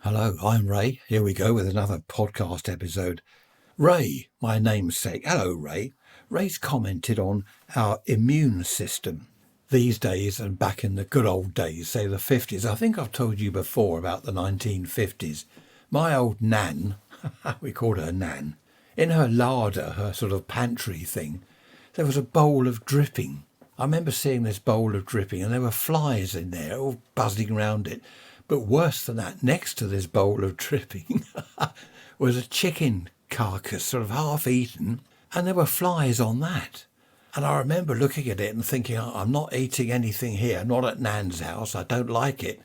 Hello, I'm Ray. Here we go with another podcast episode. Ray, my namesake. Hello, Ray. Ray's commented on our immune system these days and back in the good old days, say the 50s. I think I've told you before about the 1950s. My old Nan, we called her Nan, in her larder, her sort of pantry thing, there was a bowl of dripping. I remember seeing this bowl of dripping and there were flies in there all buzzing around it. But worse than that, next to this bowl of dripping was a chicken carcass, sort of half eaten, and there were flies on that. And I remember looking at it and thinking, I'm not eating anything here, not at Nan's house, I don't like it.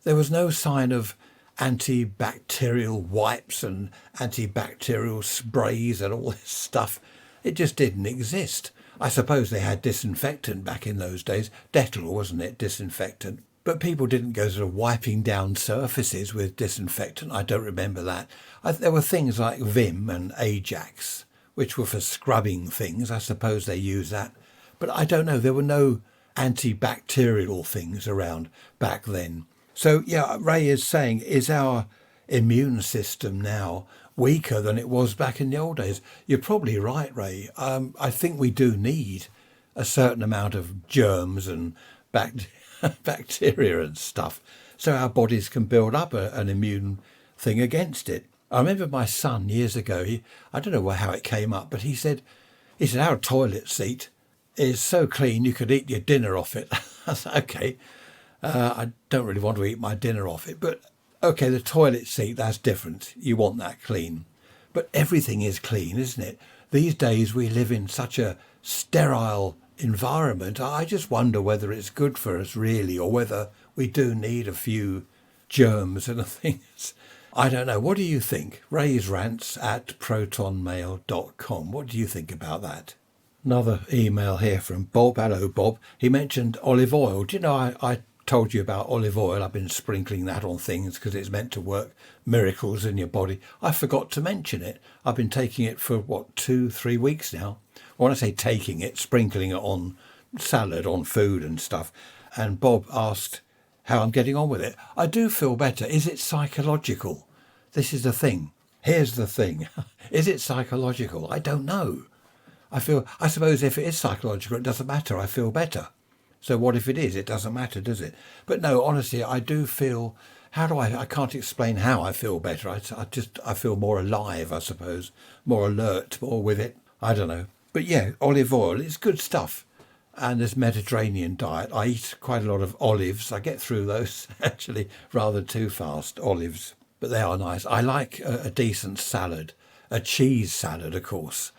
There was no sign of antibacterial wipes and antibacterial sprays and all this stuff. It just didn't exist. I suppose they had disinfectant back in those days. Dettol, wasn't it, disinfectant? But people didn't go sort of wiping down surfaces with disinfectant. I don't remember that. There were things like Vim and Ajax, which were for scrubbing things. I suppose they used that. But I don't know. There were no antibacterial things around back then. So, yeah, Ray is saying, is our immune system now weaker than it was back in the old days? You're probably right, Ray. I think we do need a certain amount of germs and bacteria and stuff, so our bodies can build up an immune thing against it. I remember my son years ago, I don't know how it came up, but he said our toilet seat is so clean you could eat your dinner off it. I said, okay, I don't really want to eat my dinner off it, but okay, the toilet seat, that's different. You want that clean. But everything is clean, isn't it? These days we live in such a sterile environment. I just wonder whether it's good for us really, or whether we do need a few germs and things. I don't know. What do you think? Ray's Rants at protonmail.com. What do you think about that? Another email here from Bob. Hello, Bob. He mentioned olive oil. Do you know, I told you about olive oil. I've been sprinkling that on things because it's meant to work miracles in your body. I forgot to mention it. I've been taking it for 2-3 weeks now. When I say taking it, sprinkling it on salad, on food and stuff. And Bob asked how I'm getting on with it. I do feel better. Is it psychological? This is the thing. Here's the thing. Is it psychological? I don't know. I suppose if it is psychological, it doesn't matter. I feel better. So what if it is? It doesn't matter, does it? But no, honestly, I do feel, I can't explain how I feel better. I feel more alive, I suppose, more alert, more with it. I don't know. But yeah, olive oil, it's good stuff. And this Mediterranean diet, I eat quite a lot of olives. I get through those actually rather too fast, olives. But they are nice. I like a decent salad, a cheese salad, of course,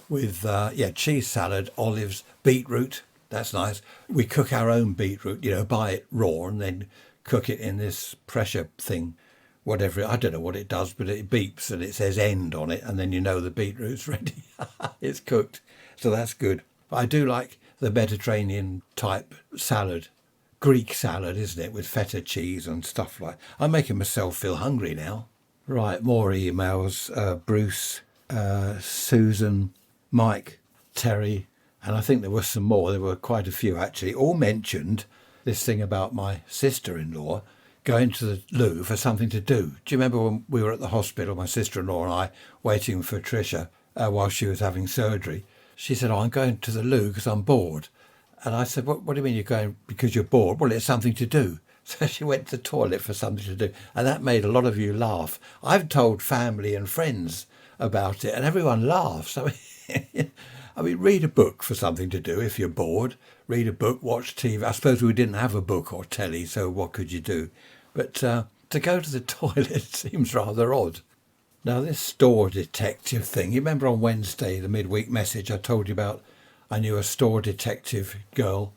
with, cheese salad, olives, beetroot. That's nice. We cook our own beetroot, buy it raw and then cook it in this pressure thing. Whatever, I don't know what it does, but it beeps and it says end on it, and then the beetroot's ready. It's cooked, so that's good. But I do like the Mediterranean type salad, Greek salad, isn't it, with feta cheese and stuff like. I'm making myself feel hungry now. Right, more emails. Bruce, Susan, Mike, Terry, and I think there were some more. There were quite a few actually. All mentioned this thing about my sister-in-law going to the loo for something to do. Do you remember when we were at the hospital, my sister-in-law and I, waiting for Tricia while she was having surgery? She said, I'm going to the loo because I'm bored. And I said, what do you mean you're going because you're bored? Well, it's something to do. So she went to the toilet for something to do. And that made a lot of you laugh. I've told family and friends about it and everyone laughs. I mean, read a book for something to do if you're bored. Read a book, watch TV. I suppose we didn't have a book or telly, so what could you do? But to go to the toilet seems rather odd. Now, this store detective thing, you remember on Wednesday, the midweek message I told you about, I knew a store detective girl.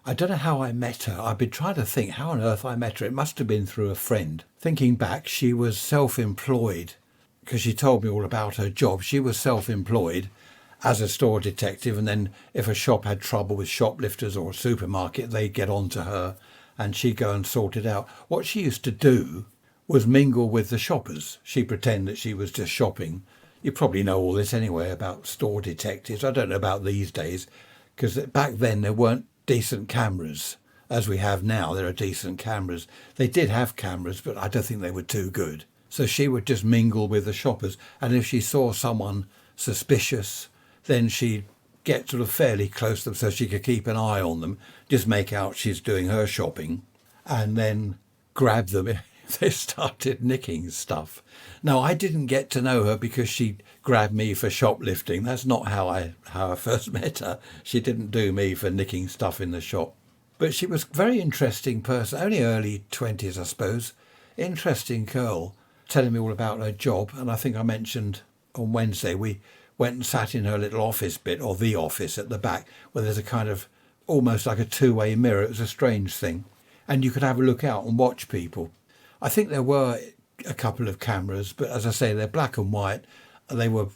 I don't know how I met her. I've been trying to think how on earth I met her. It must have been through a friend. Thinking back, she was self-employed because she told me all about her job. She was self-employed as a store detective, and then if a shop had trouble with shoplifters or a supermarket, they'd get on to her and she'd go and sort it out. What she used to do was mingle with the shoppers. She'd pretend that she was just shopping. You probably know all this anyway about store detectives. I don't know about these days, because back then there weren't decent cameras. as we have now. There are decent cameras. They did have cameras, but I don't think they were too good. So she would just mingle with the shoppers. And if she saw someone suspicious, then she'd get sort of fairly close to them so she could keep an eye on them, just make out she's doing her shopping, and then grab them if they started nicking stuff. Now, I didn't get to know her because she grabbed me for shoplifting. That's not how I first met her. She didn't do me for nicking stuff in the shop. But she was a very interesting person, only early 20s, I suppose. Interesting girl, telling me all about her job. And I think I mentioned on Wednesday, we went and sat in her little office bit, or the office at the back, where there's a kind of almost like a two-way mirror. It was a strange thing. And you could have a look out and watch people. I think there were a couple of cameras, but as I say, they're black and white. They were,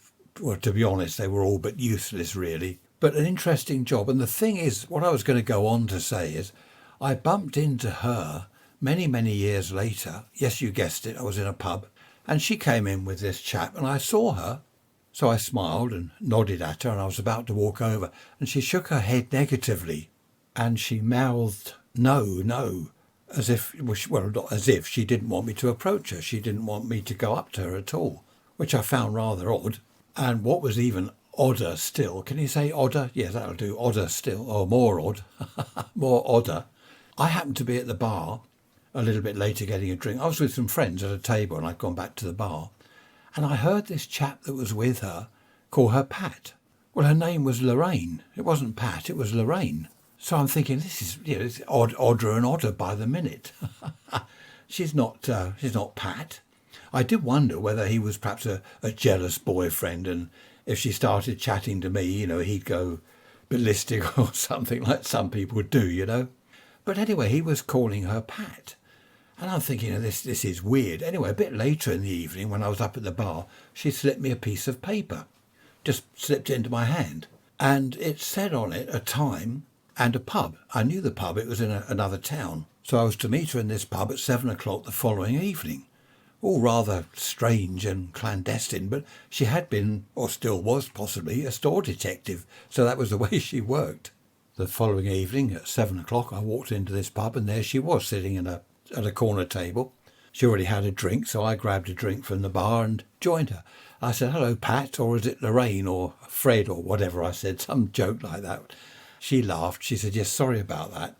well, to be honest, they were all but useless, really. But an interesting job. And the thing is, what I was going to go on to say is, I bumped into her many, many years later. Yes, you guessed it, I was in a pub. And she came in with this chap, and I saw her. So I smiled and nodded at her, and I was about to walk over, and she shook her head negatively, and she mouthed, "No, no," as if, well, not as if, she didn't want me to approach her. She didn't want me to go up to her at all, which I found rather odd. And what was even odder still, can you say odder? Yes, that'll do, odder still, or more odd, more odder. I happened to be at the bar a little bit later getting a drink. I was with some friends at a table, and I'd gone back to the bar. And I heard this chap that was with her call her Pat. Well, her name was Lorraine. It wasn't Pat, it was Lorraine. So I'm thinking, this is, it's odder and odder by the minute. She's not Pat. I did wonder whether he was perhaps a jealous boyfriend, and if she started chatting to me, he'd go ballistic or something like some people do. But anyway, he was calling her Pat. And I'm thinking, this is weird. Anyway, a bit later in the evening, when I was up at the bar, she slipped me a piece of paper. Just slipped it into my hand. And it said on it a time and a pub. I knew the pub. It was in another town. So I was to meet her in this pub at 7 o'clock the following evening. All rather strange and clandestine, but she had been, or still was possibly, a store detective. So that was the way she worked. The following evening at 7 o'clock, I walked into this pub, and there she was sitting at a corner table. She already had a drink, so I grabbed a drink from the bar and joined her. I said, "Hello, Pat," or is it Lorraine or Fred or whatever I said, some joke like that. She laughed. She said, "Yes, sorry about that."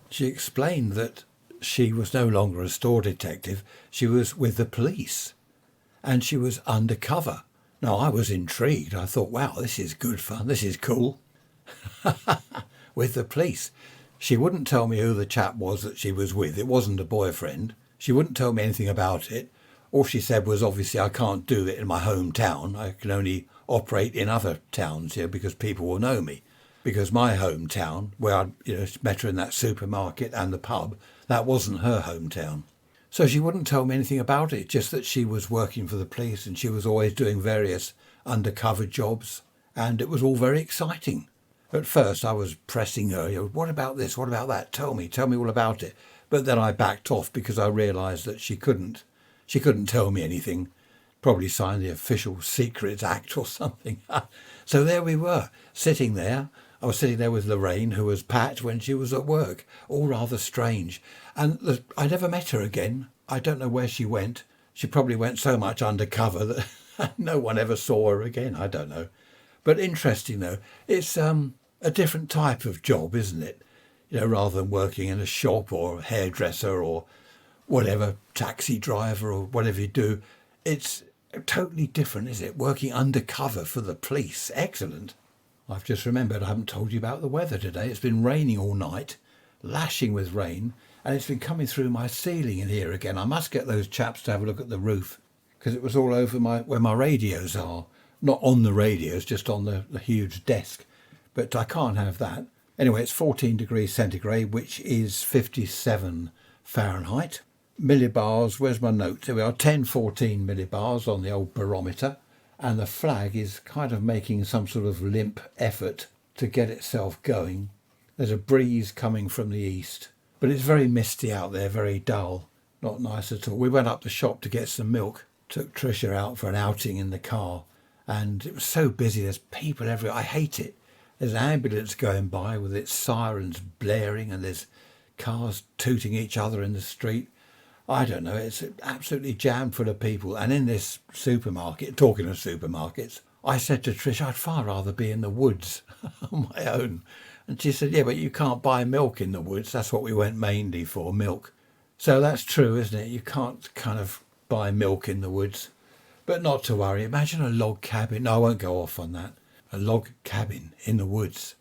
She explained that she was no longer a store detective. She was with the police, and she was undercover. Now, I was intrigued. I thought, wow, this is good fun. This is cool. With the police. She wouldn't tell me who the chap was that she was with. It wasn't a boyfriend. She wouldn't tell me anything about it. All she said was, obviously, I can't do it in my hometown. I can only operate in other towns here because people will know me. Because my hometown, where I met her in that supermarket and the pub, that wasn't her hometown. So she wouldn't tell me anything about it, just that she was working for the police and she was always doing various undercover jobs. And it was all very exciting. At first I was pressing her, what about this, what about that, tell me all about it. But then I backed off because I realised that she couldn't tell me anything, probably signed the Official Secrets Act or something. So there we were, sitting there. I was sitting there with Lorraine, who was Pat when she was at work, all rather strange. And I never met her again. I don't know where she went. She probably went so much undercover that no one ever saw her again, I don't know. But interesting though, it's a different type of job, isn't it? Rather than working in a shop or a hairdresser or whatever, taxi driver or whatever you do. It's totally different, isn't it? Working undercover for the police. Excellent. I've just remembered I haven't told you about the weather today. It's been raining all night, lashing with rain, and it's been coming through my ceiling in here again. I must get those chaps to have a look at the roof because it was all over where my radios are. Not on the radios, just on the huge desk. But I can't have that. Anyway, it's 14 degrees centigrade, which is 57 Fahrenheit. Millibars, where's my notes? There we are, 1014 millibars on the old barometer. And the flag is kind of making some sort of limp effort to get itself going. There's a breeze coming from the east. But it's very misty out there, very dull. Not nice at all. We went up the shop to get some milk. Took Tricia out for an outing in the car. And it was so busy, there's people everywhere. I hate it. There's an ambulance going by with its sirens blaring and there's cars tooting each other in the street. I don't know, it's absolutely jammed full of people. And in this supermarket, talking of supermarkets, I said to Trish, I'd far rather be in the woods on my own. And she said, yeah, but you can't buy milk in the woods. That's what we went mainly for, milk. So that's true, isn't it? You can't kind of buy milk in the woods. But not to worry. Imagine a log cabin. No, I won't go off on that. A log cabin in the woods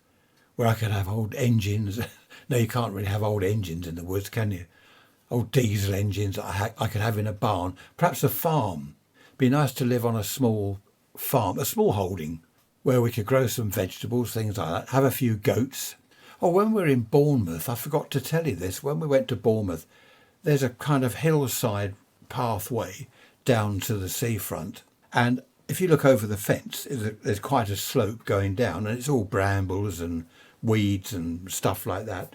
where I could have old engines. No, you can't really have old engines in the woods, can you? Old diesel engines I could have in a barn. Perhaps a farm. Be nice to live on a small farm, a small holding, where we could grow some vegetables, things like that. Have a few goats. Oh, when we were in Bournemouth, I forgot to tell you this. When we went to Bournemouth, there's a kind of hillside pathway down to the seafront. And if you look over the fence, there's quite a slope going down, and it's all brambles and weeds and stuff like that.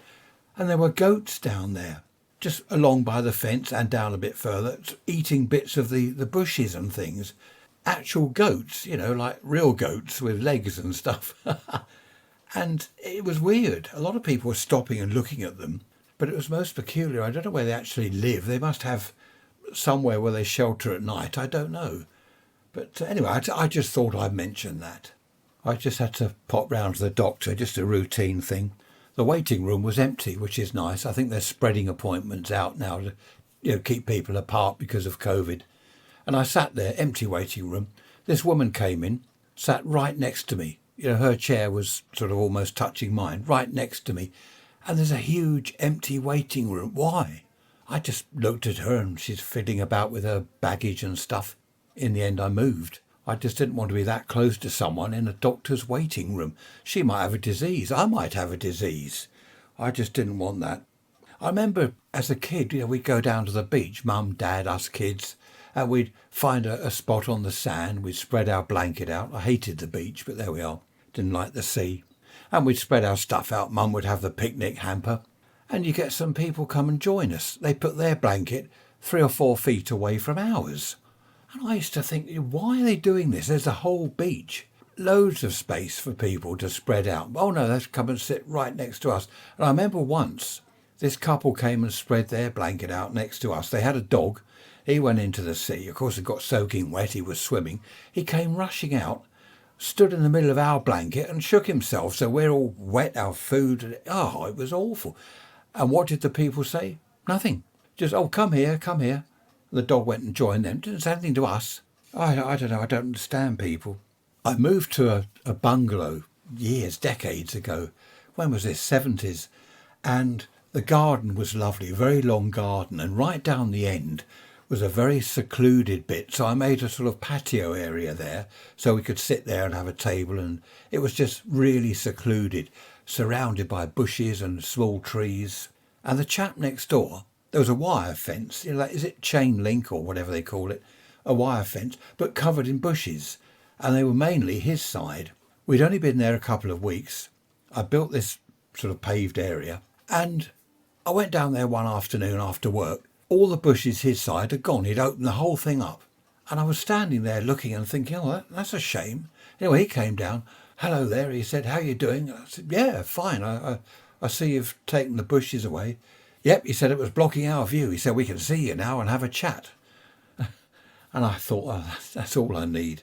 And there were goats down there, just along by the fence and down a bit further, eating bits of the bushes and things. Actual goats, like real goats with legs and stuff. And it was weird. A lot of people were stopping and looking at them, but it was most peculiar. I don't know where they actually live. They must have somewhere where they shelter at night. I don't know. But anyway, I just thought I'd mention that. I just had to pop round to the doctor, just a routine thing. The waiting room was empty, which is nice. I think they're spreading appointments out now to keep people apart because of COVID. And I sat there, empty waiting room. This woman came in, sat right next to me. Her chair was sort of almost touching mine, right next to me. And there's a huge empty waiting room. Why? I just looked at her and she's fiddling about with her baggage and stuff. In the end, I moved. I just didn't want to be that close to someone in a doctor's waiting room. She might have a disease. I might have a disease. I just didn't want that. I remember as a kid, we'd go down to the beach, mum, dad, us kids, and we'd find a spot on the sand. We'd spread our blanket out. I hated the beach, but there we are. Didn't like the sea. And we'd spread our stuff out. Mum would have the picnic hamper. And you get some people come and join us. They put their blanket 3 or 4 feet away from ours. And I used to think, why are they doing this? There's a whole beach. Loads of space for people to spread out. Oh no, they've come and sit right next to us. And I remember once, this couple came and spread their blanket out next to us. They had a dog. He went into the sea. Of course, he got soaking wet. He was swimming. He came rushing out, stood in the middle of our blanket and shook himself. So we're all wet, our food. Oh, it was awful. And what did the people say? Nothing. Just, oh, come here, come here. The dog went and joined them. Didn't say anything to us. I don't know. I don't understand people. I moved to a bungalow decades ago. When was this? 70s. And the garden was lovely, a very long garden. And right down the end was a very secluded bit. So I made a sort of patio area there so we could sit there and have a table. And it was just really secluded, surrounded by bushes and small trees. And the chap next door, there was a wire fence, is it chain link or whatever they call it? A wire fence, but covered in bushes. And they were mainly his side. We'd only been there a couple of weeks. I built this sort of paved area. And I went down there one afternoon after work. All the bushes his side had gone. He'd opened the whole thing up. And I was standing there looking and thinking, oh, that's a shame. Anyway, he came down. Hello there, he said, how you doing? I said, yeah, fine. I see you've taken the bushes away. Yep, he said it was blocking our view. He said, we can see you now and have a chat. And I thought, oh, that's all I need.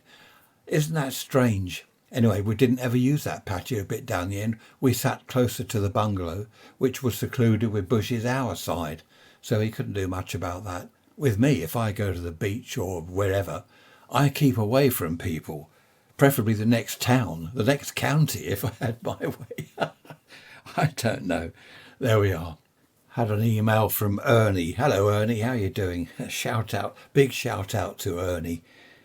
Isn't that strange? Anyway, we didn't ever use that patio bit down the end. We sat closer to the bungalow, which was secluded with bushes our side. So he couldn't do much about that. With me, if I go to the beach or wherever, I keep away from people. Preferably the next town, the next county, if I had my way. I don't know. There we are. Had an email from Ernie. Hello, Ernie. How you doing? Shout out. Big shout out to Ernie.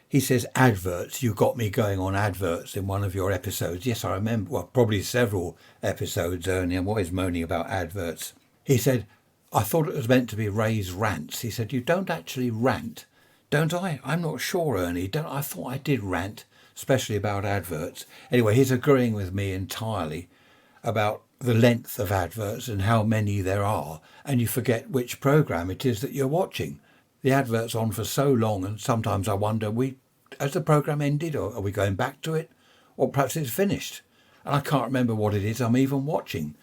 He says, adverts. You got me going on adverts in one of your episodes. Yes, I remember. Well, probably several episodes, Ernie. I'm always moaning about adverts. He said, I thought it was meant to be Ray's rants. He said, you don't actually rant, don't I? I'm not sure, Ernie. I thought I did rant, especially about adverts. Anyway, he's agreeing with me entirely about the length of adverts and how many there are, and you forget which programme it is that you're watching. The advert's on for so long, and sometimes I wonder, has the programme ended, or are we going back to it? Or perhaps it's finished, and I can't remember what it is I'm even watching.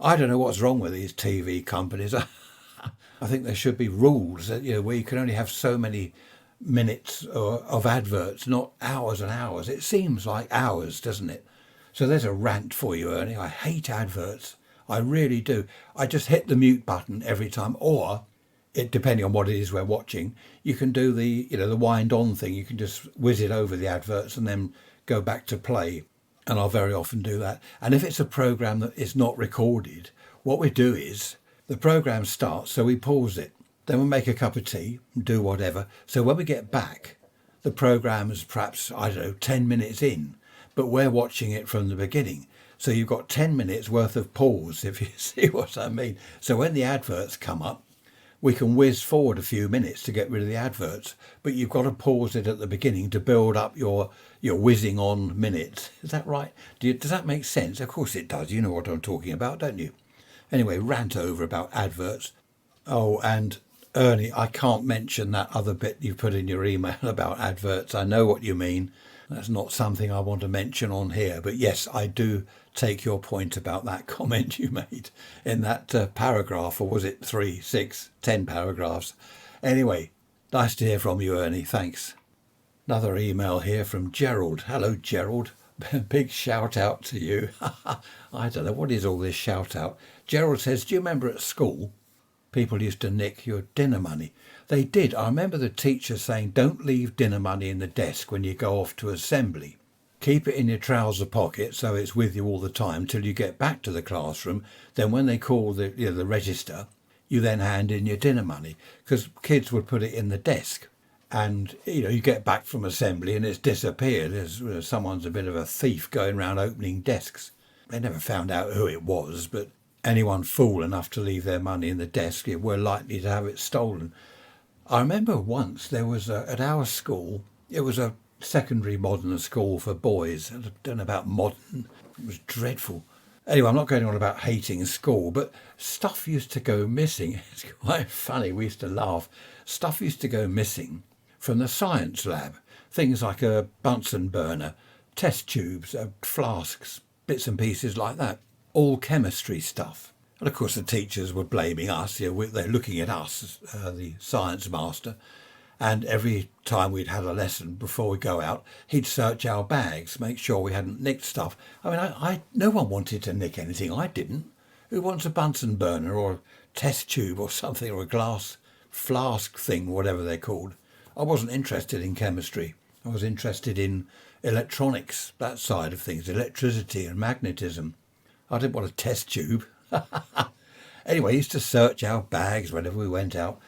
I don't know what's wrong with these TV companies. I think there should be rules that, where you can only have so many minutes of adverts, not hours and hours. It seems like hours, doesn't it? So there's a rant for you, Ernie. I hate adverts. I really do. I just hit the mute button every time, or depending on what it is we're watching, you can do the wind on thing. You can just whiz it over the adverts and then go back to play. And I'll very often do that. And if it's a program that is not recorded, what we do is the program starts, so we pause it. Then we make a cup of tea, do whatever. So when we get back, the program is perhaps, 10 minutes in, but we're watching it from the beginning. So you've got 10 minutes worth of pause, if you see what I mean. So when the adverts come up, we can whiz forward a few minutes to get rid of the adverts, but you've got to pause it at the beginning to build up your whizzing on minutes. Is that right? Does that make sense? Of course it does. You know what I'm talking about, don't you? Anyway, rant over about adverts. Oh, and Ernie, I can't mention that other bit you put in your email about adverts. I know what you mean. That's not something I want to mention on here. But yes, I do take your point about that comment you made in that paragraph, or was it 3, 6, 10 paragraphs? Anyway, nice to hear from you, Ernie. Thanks. Another email here from Gerald. Hello, Gerald. Big shout out to you. I don't know, what is all this shout out? Gerald says, do you remember at school, people used to nick your dinner money? They did. I remember the teacher saying, don't leave dinner money in the desk when you go off to assembly. Keep it in your trouser pocket so it's with you all the time till you get back to the classroom. Then when they call the register, you then hand in your dinner money, because kids would put it in the desk. And, you get back from assembly and it's disappeared. Someone's a bit of a thief going around opening desks. They never found out who it was, but anyone fool enough to leave their money in the desk were likely to have it stolen. I remember once there was at our school, it was a secondary modern school for boys. I don't know about modern. It was dreadful. Anyway, I'm not going on about hating school, but stuff used to go missing. It's quite funny. We used to laugh. Stuff used to go missing from the science lab. Things like a Bunsen burner, test tubes, flasks, bits and pieces like that. All chemistry stuff. And of course the teachers were blaming us. They're looking at us, the science master. And every time we'd had a lesson before we go out, he'd search our bags, make sure we hadn't nicked stuff. I mean, no one wanted to nick anything. I didn't. Who wants a Bunsen burner or a test tube or something, or a glass flask thing, whatever they're called? I wasn't interested in chemistry. I was interested in electronics, that side of things, electricity and magnetism. I didn't want a test tube. Anyway, he used to search our bags whenever we went out.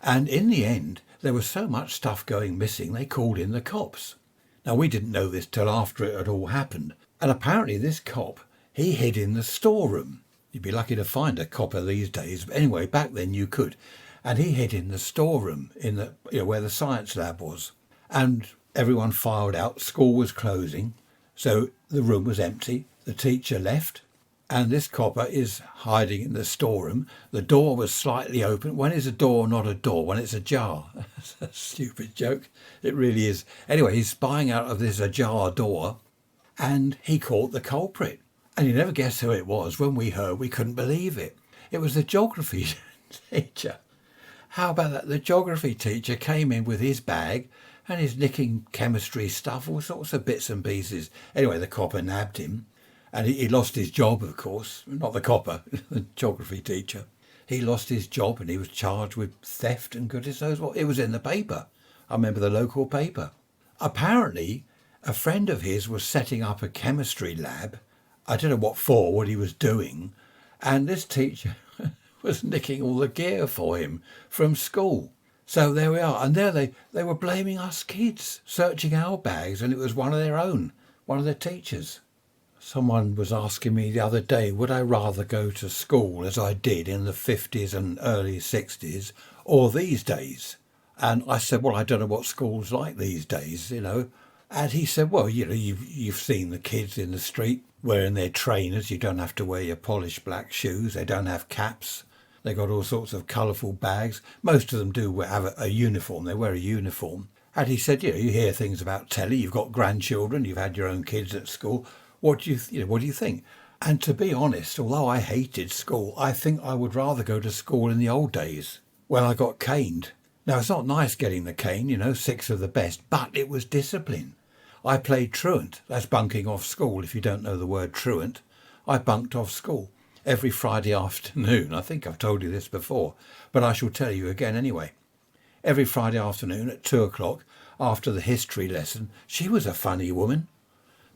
And in the end, there was so much stuff going missing, they called in the cops. Now, we didn't know this till after it had all happened. And apparently this cop, he hid in the storeroom. You'd be lucky to find a copper these days. But anyway, back then you could. And he hid in the storeroom, in the where the science lab was. And everyone filed out. School was closing. So the room was empty. The teacher left. And this copper is hiding in the storeroom. The door was slightly open. When is a door not a door? When it's ajar. That's a stupid joke. It really is. Anyway, he's spying out of this ajar door, and he caught the culprit. And you never guessed who it was. When we heard, we couldn't believe it. It was the geography teacher. How about that? The geography teacher came in with his bag and he's nicking chemistry stuff, all sorts of bits and pieces. Anyway, the copper nabbed him. And he lost his job, of course. Not the copper, the geography teacher. He lost his job and he was charged with theft and goodness knows what. It was in the paper. I remember the local paper. Apparently, a friend of his was setting up a chemistry lab. I don't know what for, what he was doing. And this teacher was nicking all the gear for him from school. So there we are. And there they were blaming us kids, searching our bags, and it was one of their own, one of their teachers. Someone was asking me the other day, would I rather go to school as I did in the 50s and early 60s or these days? And I said, well, I don't know what school's like these days, And he said, well, you've seen the kids in the street wearing their trainers. You don't have to wear your polished black shoes. They don't have caps. They got all sorts of colourful bags. Most of them do have a uniform. They wear a uniform. And he said, you hear things about telly. You've got grandchildren. You've had your own kids at school. What do you think? And to be honest, although I hated school, I think I would rather go to school in the old days when I got caned. Now, it's not nice getting the cane, 6 of the best, but it was discipline. I played truant. That's bunking off school, if you don't know the word truant. I bunked off school every Friday afternoon. I think I've told you this before, but I shall tell you again anyway. Every Friday afternoon at 2:00 after the history lesson. She was a funny woman.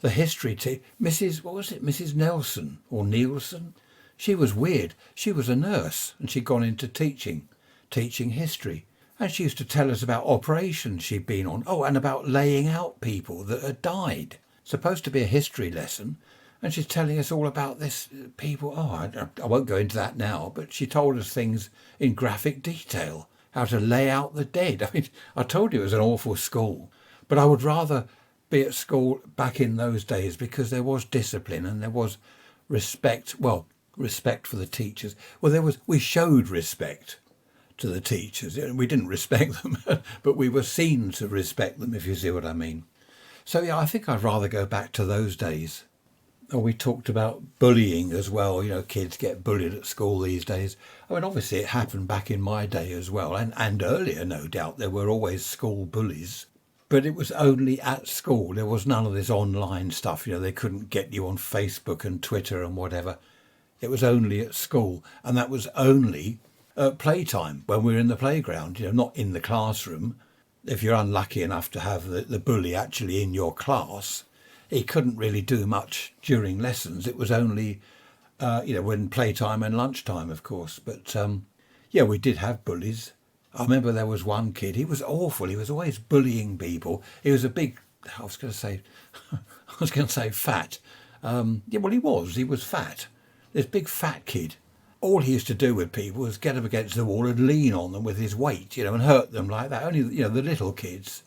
The history teacher, Mrs. Nelson or Nielsen? She was weird. She was a nurse and she'd gone into teaching history. And she used to tell us about operations she'd been on. Oh, and about laying out people that had died. Supposed to be a history lesson. And she's telling us all about this people. Oh, I won't go into that now, but she told us things in graphic detail. How to lay out the dead. I mean, I told you it was an awful school. But I would rather be at school back in those days because there was discipline and there was respect. Well, respect for the teachers. Well, we showed respect to the teachers. We didn't respect them, but we were seen to respect them, if you see what I mean. So, yeah, I think I'd rather go back to those days. Oh, we talked about bullying as well. Kids get bullied at school these days. I mean, obviously it happened back in my day as well. And earlier, no doubt, there were always school bullies. But it was only at school. There was none of this online stuff. They couldn't get you on Facebook and Twitter and whatever. It was only at school. And that was only at playtime when we were in the playground, not in the classroom. If you're unlucky enough to have the bully actually in your class, he couldn't really do much during lessons. It was only, when playtime and lunchtime, of course. But, we did have bullies. I remember there was one kid, he was awful. He was always bullying people. He was a big, I was going to say fat. He was fat. This big fat kid. All he used to do with people was get them against the wall and lean on them with his weight, and hurt them like that. Only, the little kids.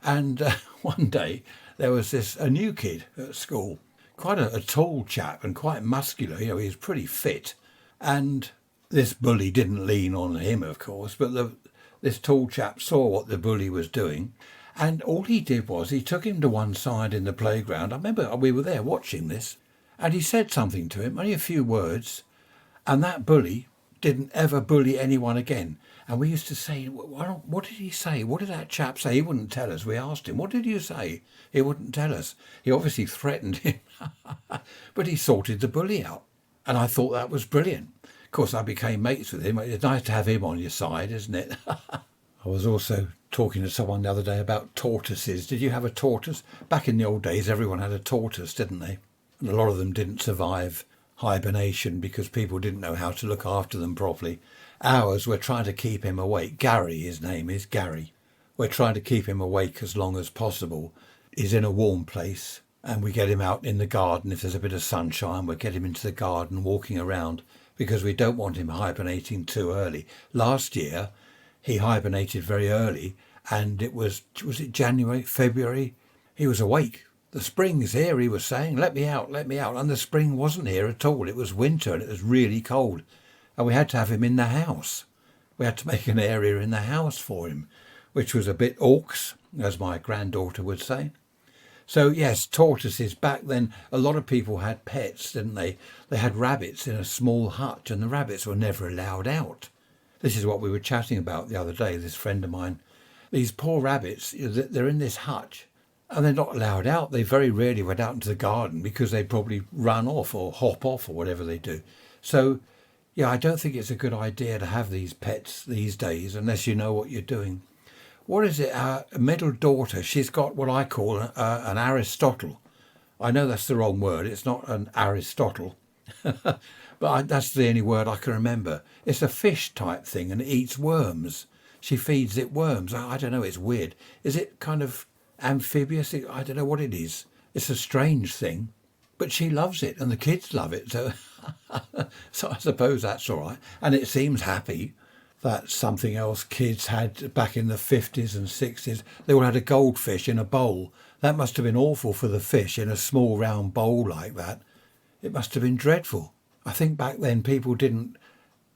And one day there was a new kid at school, quite a tall chap and quite muscular. He was pretty fit. And this bully didn't lean on him, of course, but this tall chap saw what the bully was doing. And all he did was he took him to one side in the playground. I remember we were there watching this. And he said something to him, only a few words. And that bully didn't ever bully anyone again. And we used to say, what did he say? What did that chap say? He wouldn't tell us. We asked him, what did you say? He wouldn't tell us. He obviously threatened him. But he sorted the bully out. And I thought that was brilliant. Of course, I became mates with him. It's nice to have him on your side, isn't it? I was also talking to someone the other day about tortoises. Did you have a tortoise? Back in the old days, everyone had a tortoise, didn't they? And a lot of them didn't survive hibernation because people didn't know how to look after them properly. Ours, we're trying to keep him awake. Gary, his name is Gary. We're trying to keep him awake as long as possible. He's in a warm place and we get him out in the garden. If there's a bit of sunshine, we get him into the garden walking around because we don't want him hibernating too early. Last year, he hibernated very early and was it January, February? He was awake. The spring's here, he was saying, let me out. And the spring wasn't here at all. It was winter and it was really cold. And we had to have him in the house. We had to make an area in the house for him, which was a bit orcs, as my granddaughter would say. So yes, tortoises. Back then, a lot of people had pets, didn't they? They had rabbits in a small hutch and the rabbits were never allowed out. This is what we were chatting about the other day, this friend of mine. These poor rabbits, they're in this hutch. And they're not allowed out. They very rarely went out into the garden because they probably run off or hop off or whatever they do. So, I don't think it's a good idea to have these pets these days unless you know what you're doing. What is it? Our middle daughter, she's got what I call an Aristotle. I know that's the wrong word. It's not an Aristotle. But that's the only word I can remember. It's a fish type thing and it eats worms. She feeds it worms. I don't know. It's weird. Is it kind of amphibious? I don't know what it is. It's a strange thing, but she loves it and the kids love it. So, so I suppose that's all right. And it seems happy. That's something else kids had back in the 50s and 60s. They all had a goldfish in a bowl. That must have been awful for the fish in a small round bowl like that. It must have been dreadful. I think back then people didn't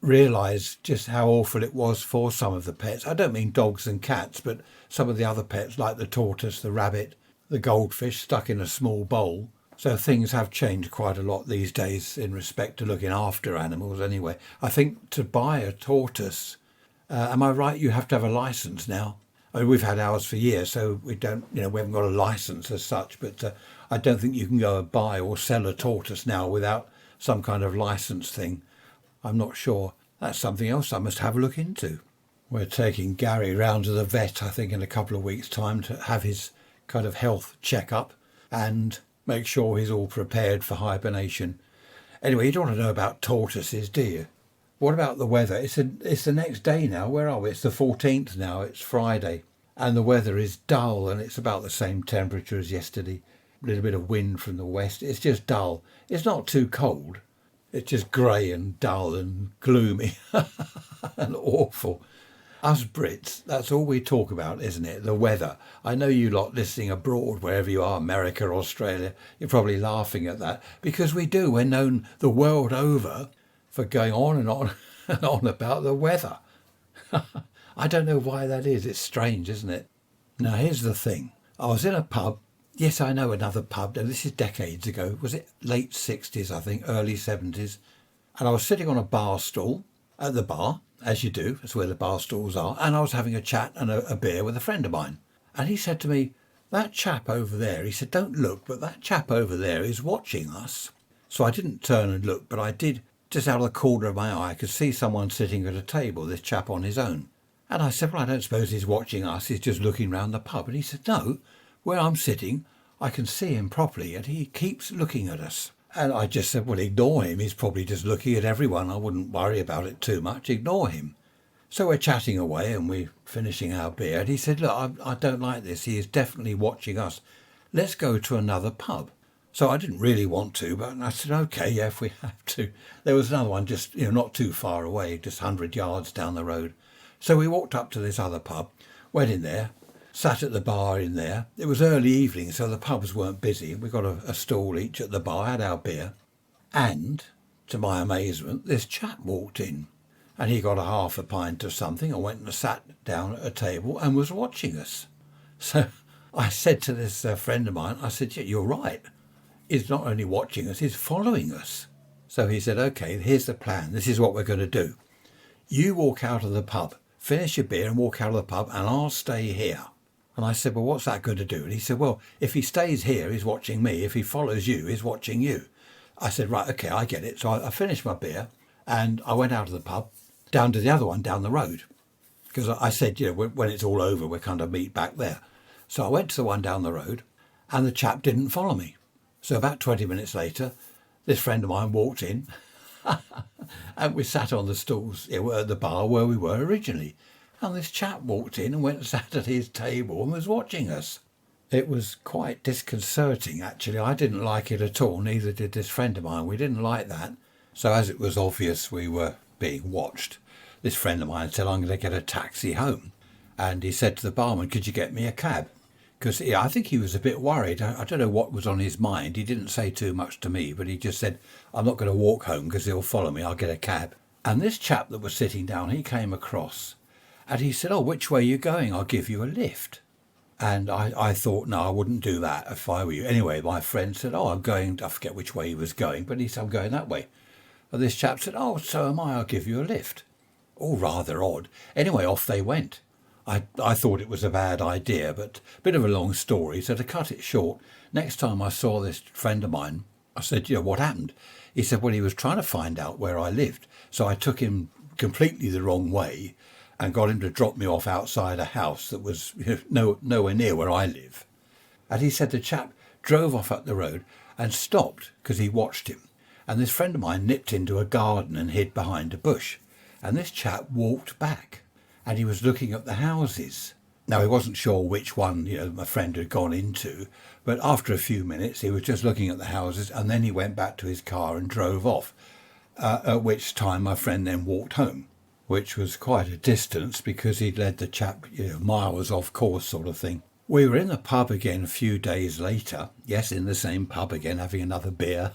realise just how awful it was for some of the pets. I don't mean dogs and cats, but some of the other pets like the tortoise, the rabbit, the goldfish stuck in a small bowl. So things have changed quite a lot these days in respect to looking after animals anyway. I think to buy a tortoise, am I right, you have to have a licence now? I mean, we've had ours for years, so we don't, we haven't got a licence as such, but I don't think you can go and buy or sell a tortoise now without some kind of licence thing. I'm not sure. That's something else I must have a look into. We're taking Gary round to the vet, I think, in a couple of weeks' time to have his kind of health check-up and make sure he's all prepared for hibernation. Anyway, you don't want to know about tortoises, do you? What about the weather? It's the next day now. Where are we? It's the 14th now. It's Friday. And the weather is dull and it's about the same temperature as yesterday. A little bit of wind from the west. It's just dull. It's not too cold. It's just grey and dull and gloomy and awful. Us Brits, that's all we talk about, isn't it? The weather. I know you lot listening abroad, wherever you are, America, Australia, you're probably laughing at that because we do. We're known the world over for going on and on and on about the weather. I don't know why that is. It's strange, isn't it? Now, here's the thing. I was in a pub. Yes, I know another pub. Now, this is decades ago. Was it late 60s, I think, early 70s? And I was sitting on a bar stool at the bar, as you do. That's where the bar stools are. And I was having a chat and a beer with a friend of mine. And he said to me, that chap over there, he said, don't look, but that chap over there is watching us. So I didn't turn and look, but I did. Just out of the corner of my eye, I could see someone sitting at a table, this chap on his own. And I said, well, I don't suppose he's watching us. He's just looking round the pub. And he said, no, where I'm sitting, I can see him properly and he keeps looking at us. And I just said, well, ignore him. He's probably just looking at everyone. I wouldn't worry about it too much. Ignore him. So we're chatting away and we're finishing our beer. And he said, look, I don't like this. He is definitely watching us. Let's go to another pub. So I didn't really want to, but I said, okay, yeah, if we have to. There was another one just, not too far away, just 100 yards down the road. So we walked up to this other pub, went in there, sat at the bar in there. It was early evening, so the pubs weren't busy. We got a stall each at the bar, had our beer. And, to my amazement, this chap walked in. And he got a half a pint of something and went and sat down at a table and was watching us. So I said to this friend of mine, I said, yeah, you're right. He's not only watching us, he's following us. So he said, okay, here's the plan. This is what we're going to do. You walk out of the pub, finish your beer and walk out of the pub, and I'll stay here. And I said, well, what's that going to do? And he said, well, if he stays here, he's watching me. If he follows you, he's watching you. I said, right, okay, I get it. So I finished my beer and I went out of the pub down to the other one down the road. Because I said, when it's all over, we'll kind of meet back there. So I went to the one down the road and the chap didn't follow me. So about 20 minutes later, this friend of mine walked in and we sat on the stools at the bar where we were originally. And this chap walked in and went and sat at his table and was watching us. It was quite disconcerting, actually. I didn't like it at all, neither did this friend of mine. We didn't like that. So as it was obvious we were being watched, this friend of mine said, I'm going to get a taxi home. And he said to the barman, could you get me a cab? Because I think he was a bit worried. I don't know what was on his mind. He didn't say too much to me, but he just said, I'm not going to walk home because he'll follow me. I'll get a cab. And this chap that was sitting down, he came across and he said, oh, which way are you going? I'll give you a lift. And I thought, no, I wouldn't do that if I were you. Anyway, my friend said, oh, I'm going, I forget which way he was going, but he said, I'm going that way. And this chap said, oh, so am I. I'll give you a lift. All rather odd. Anyway, off they went. I thought it was a bad idea, but a bit of a long story. So to cut it short, next time I saw this friend of mine, I said, what happened? He said, well, he was trying to find out where I lived. So I took him completely the wrong way and got him to drop me off outside a house that was nowhere near where I live. And he said the chap drove off up the road and stopped because he watched him. And this friend of mine nipped into a garden and hid behind a bush. And this chap walked back. And he was looking at the houses. Now, he wasn't sure which one, my friend had gone into, but after a few minutes, he was just looking at the houses, and then he went back to his car and drove off, at which time my friend then walked home, which was quite a distance because he'd led the chap, miles off course sort of thing. We were in the pub again a few days later, yes, in the same pub again, having another beer,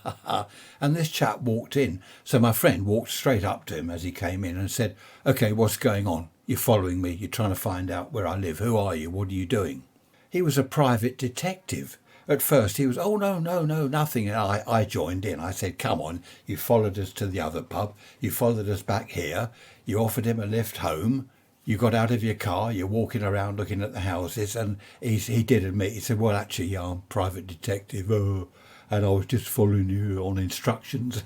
and this chap walked in. So my friend walked straight up to him as he came in and said, okay, what's going on? You're following me, you're trying to find out where I live. Who are you? What are you doing? He was a private detective, At first he was, oh, no, nothing. And I joined in. I said, come on, you followed us to the other pub. You followed us back here. You offered him a lift home. You got out of your car. You're walking around looking at the houses. And he did admit, he said, well, actually, yeah, I'm a private detective. And I was just following you on instructions.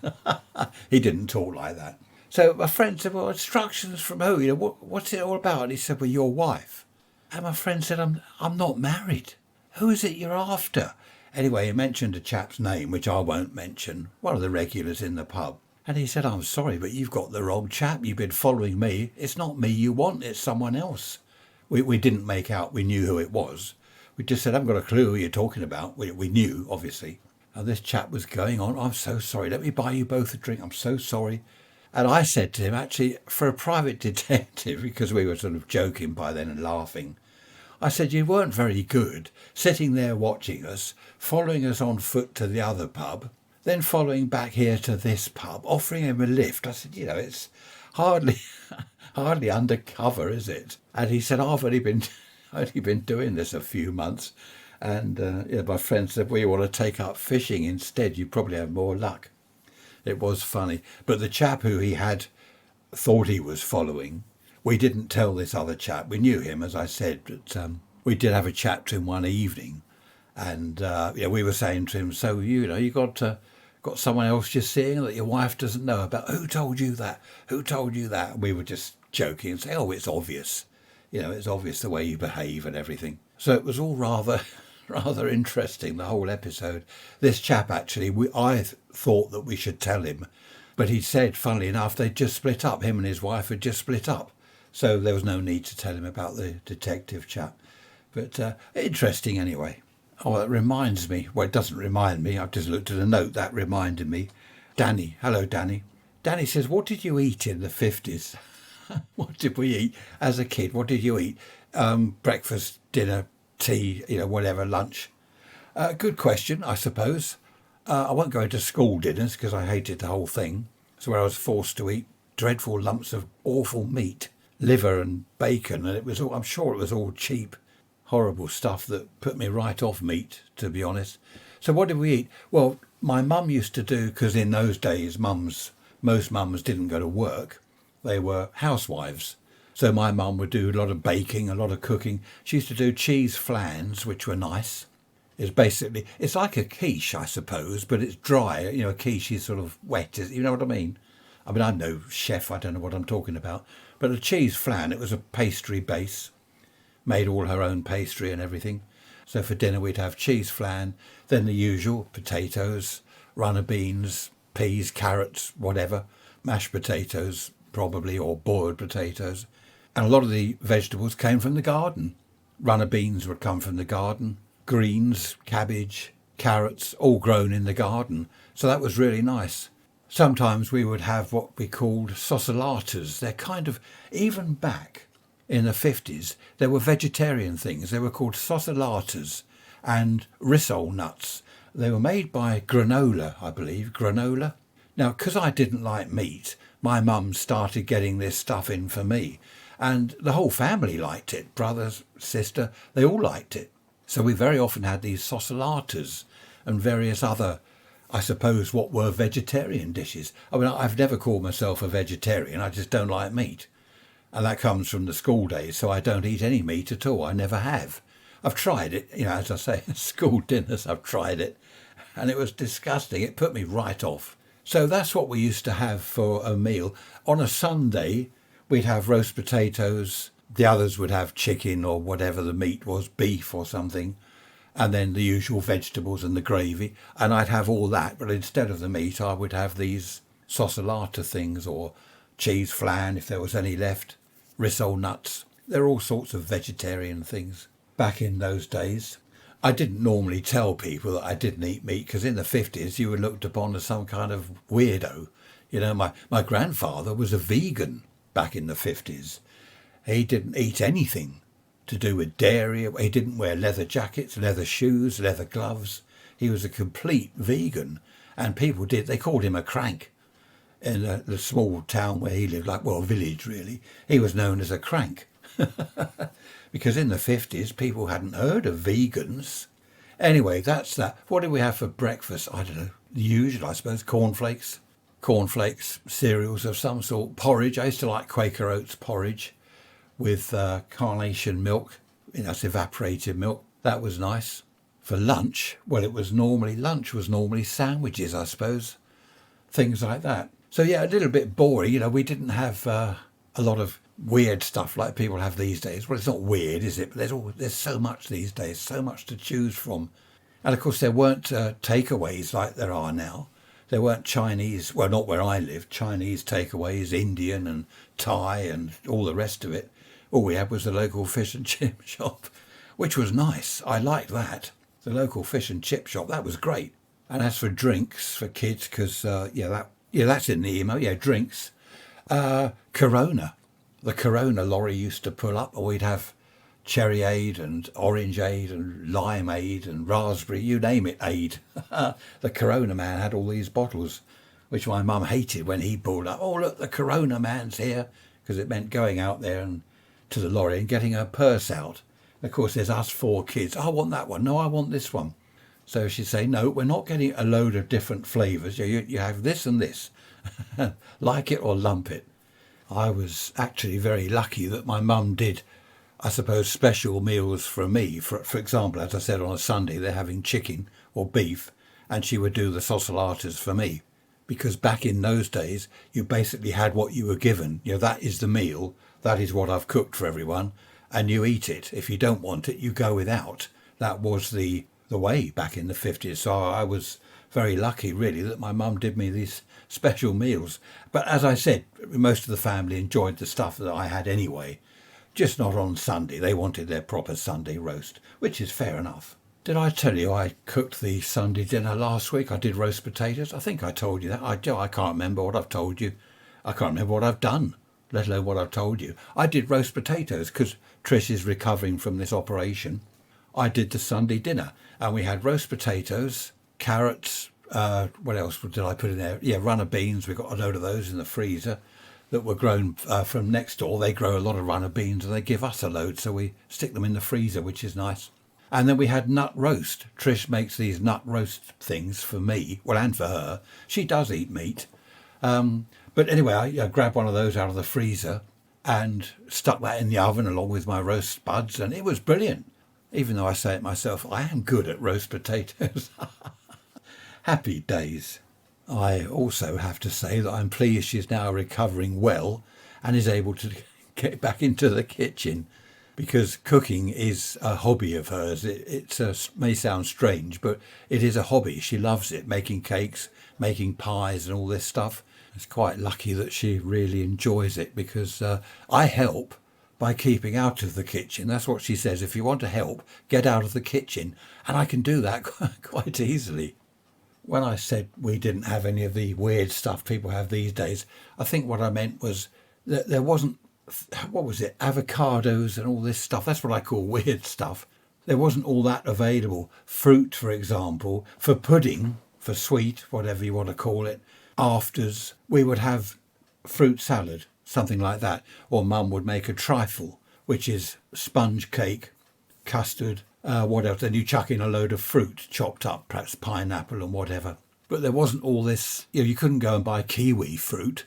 He didn't talk like that. So my friend said, well, instructions from who? You know, what's it all about? And he said, well, your wife. And my friend said, I'm not married. Who is it you're after? Anyway, he mentioned a chap's name, which I won't mention, one of the regulars in the pub. And he said, I'm sorry, but you've got the wrong chap. You've been following me. It's not me you want, it's someone else. We didn't make out we knew who it was. We just said, I haven't got a clue who you're talking about. We knew, obviously. And this chap was going on, I'm so sorry, let me buy you both a drink. I'm so sorry. And I said to him, actually, for a private detective, because we were sort of joking by then and laughing, I said, you weren't very good sitting there watching us, following us on foot to the other pub, then following back here to this pub, offering him a lift. I said, you know, it's hardly undercover, is it? And he said, I've only been doing this a few months. And my friend said, well, you want to take up fishing instead, you probably have more luck. It was funny. But the chap who he had thought he was following, we didn't tell this other chap. We knew him, as I said, but we did have a chat to him one evening. And we were saying to him, so, you got someone else you're seeing that your wife doesn't know about. Who told you that? Who told you that? And we were just joking and saying, oh, it's obvious. It's obvious the way you behave and everything. So it was all rather interesting, the whole episode. This chap, actually, I thought that we should tell him. But he said, funnily enough, they'd just split up. Him and his wife had just split up. So there was no need to tell him about the detective chap. But interesting anyway. Oh, that reminds me. Well, it doesn't remind me. I've just looked at a note that reminded me. Danny. Hello, Danny. Danny says, what did you eat in the 50s? What did we eat as a kid? What did you eat? Breakfast, dinner, tea, whatever, lunch. Good question, I suppose. I won't go into school dinners because I hated the whole thing. So where I was forced to eat dreadful lumps of awful meat, liver and bacon, and I'm sure it was all cheap, horrible stuff that put me right off meat, to be honest. So what did we eat? Well, my mum used to do, because in those days most mums didn't go to work. They were housewives. So my mum would do a lot of baking, a lot of cooking. She used to do cheese flans, which were nice. It's like a quiche, I suppose, but it's dry. A quiche is sort of wet. You know what I mean? I'm no chef. I don't know what I'm talking about. But a cheese flan, it was a pastry base. Made all her own pastry and everything. So for dinner we'd have cheese flan, then the usual potatoes, runner beans, peas, carrots, whatever, mashed potatoes probably, or boiled potatoes. And a lot of the vegetables came from the garden. Runner beans would come from the garden, greens, cabbage, carrots, all grown in the garden. So that was really nice. Sometimes we would have what we called saucilatas. They're kind of, even back in the 50s, there were vegetarian things. They were called saucilatas and rissole nuts. They were made by Granola, I believe, Granola. Now, because I didn't like meat, my mum started getting this stuff in for me. And the whole family liked it. Brother, sister, they all liked it. So we very often had these saucilatas and various other, I suppose, what were vegetarian dishes. I've never called myself a vegetarian. I just don't like meat. And that comes from the school days, so I don't eat any meat at all. I never have. I've tried it, as I say, school dinners, I've tried it. And it was disgusting. It put me right off. So that's what we used to have for a meal. On a Sunday, we'd have roast potatoes. The others would have chicken or whatever the meat was, beef or something. And then the usual vegetables and the gravy. And I'd have all that, but instead of the meat, I would have these saucilata things or cheese flan, if there was any left, rissole nuts. There are all sorts of vegetarian things back in those days. I didn't normally tell people that I didn't eat meat because in the 50s you were looked upon as some kind of weirdo. My grandfather was a vegan back in the 50s. He didn't eat anything to do with dairy. He didn't wear leather jackets, leather shoes, leather gloves. He was a complete vegan. And people they called him a crank. In the small town where he lived, village really, he was known as a crank. Because in the 50s, people hadn't heard of vegans. Anyway, that's that. What did we have for breakfast? I don't know. The usual, I suppose. Cornflakes, cereals of some sort, porridge. I used to like Quaker Oats porridge with carnation milk. It's evaporated milk. That was nice. For lunch, lunch was normally sandwiches, I suppose. Things like that. So yeah, a little bit boring. We didn't have a lot of weird stuff like people have these days. Well, it's not weird, is it? But there's so much these days, so much to choose from. And of course, there weren't takeaways like there are now. There weren't Chinese, well, not where I lived, Chinese takeaways, Indian and Thai and all the rest of it. All we had was the local fish and chip shop, which was nice. I liked that. The local fish and chip shop, that was great. And as for drinks for kids, because, that's in the email. Yeah, drinks. Corona. The Corona lorry used to pull up, and we'd have cherryade and orangeade and limeade and raspberry, you name it, aid. The Corona man had all these bottles, which my mum hated when he pulled up. Oh, look, the Corona man's here, because it meant going out there and to the lorry and getting her purse out. And of course, there's us 4 kids. I want that one. No, I want this one. So she'd say, no, we're not getting a load of different flavours. You have this and this. Like it or lump it. I was actually very lucky that my mum did, I suppose, special meals for me. For example, as I said, on a Sunday, they're having chicken or beef, and she would do the saucilatas for me. Because back in those days, you basically had what you were given. That is the meal. That is what I've cooked for everyone. And you eat it. If you don't want it, you go without. That was the way back in the 50s. So I was very lucky, really, that my mum did me these special meals. But as I said, most of the family enjoyed the stuff that I had anyway. Just not on Sunday. They wanted their proper Sunday roast, which is fair enough. Did I tell you I cooked the Sunday dinner last week? I did roast potatoes. I think I told you that. I can't remember what I've told you. I can't remember what I've done, let alone what I've told you. I did roast potatoes because Trish is recovering from this operation. I did the Sunday dinner, and we had roast potatoes, carrots, what else did I put in there? Yeah, runner beans. We've got a load of those in the freezer that were grown from next door. They grow a lot of runner beans and they give us a load, so we stick them in the freezer, which is nice. And then we had nut roast. Trish makes these nut roast things for me, well, and for her. She does eat meat. But anyway, I grabbed one of those out of the freezer and stuck that in the oven along with my roast spuds, and it was brilliant. Even though I say it myself, I am good at roast potatoes. Happy days. I also have to say that I'm pleased she's now recovering well and is able to get back into the kitchen, because cooking is a hobby of hers. It may sound strange, but it is a hobby. She loves it, making cakes, making pies and all this stuff. It's quite lucky that she really enjoys it, because I help by keeping out of the kitchen. That's what she says. If you want to help, get out of the kitchen. And I can do that quite easily. When I said we didn't have any of the weird stuff people have these days, I think what I meant was that there wasn't, avocados and all this stuff. That's what I call weird stuff. There wasn't all that available. Fruit, for example, for pudding, for sweet, whatever you want to call it. Afters, we would have fruit salad, something like that. Or Mum would make a trifle, which is sponge cake, custard, what else? Then you chuck in a load of fruit chopped up, perhaps pineapple and whatever. But there wasn't all this, you couldn't go and buy kiwi fruit.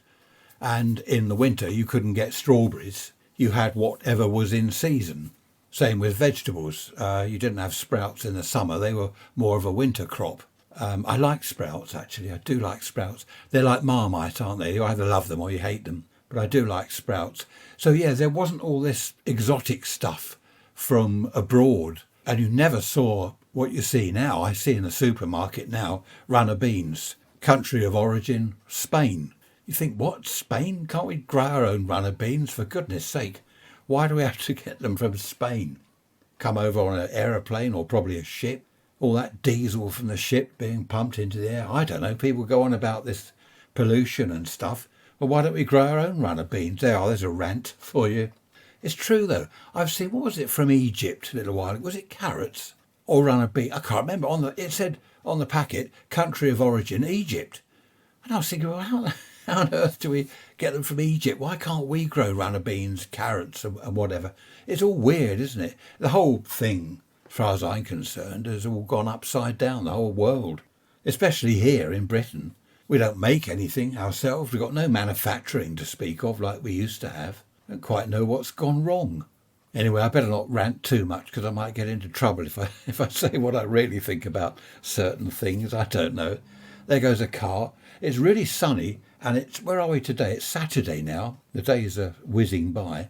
And in the winter, you couldn't get strawberries. You had whatever was in season. Same with vegetables. You didn't have sprouts in the summer. They were more of a winter crop. I like sprouts, actually. I do like sprouts. They're like Marmite, aren't they? You either love them or you hate them. But I do like sprouts. So, yeah, there wasn't all this exotic stuff from abroad. And you never saw what you see now. I see in the supermarket now, runner beans, country of origin, Spain. You think, what, Spain? Can't we grow our own runner beans? For goodness sake, why do we have to get them from Spain? Come over on an aeroplane or probably a ship? All that diesel from the ship being pumped into the air. I don't know. People go on about this pollution and stuff. Well, why don't we grow our own runner beans? There's a rant for you. It's true, though. I've seen, what was it from Egypt a little while ago? Was it carrots or runner beans? I can't remember. It said on the packet, country of origin, Egypt. And I was thinking, well, how on earth do we get them from Egypt? Why can't we grow runner beans, carrots and whatever? It's all weird, isn't it? The whole thing as far as I'm concerned, has all gone upside down, the whole world. Especially here in Britain. We don't make anything ourselves. We've got no manufacturing to speak of like we used to have. Don't quite know what's gone wrong. Anyway, I better not rant too much because I might get into trouble if I say what I really think about certain things. I don't know. There goes a car. It's really sunny, and where are we today? It's Saturday now. The days are whizzing by.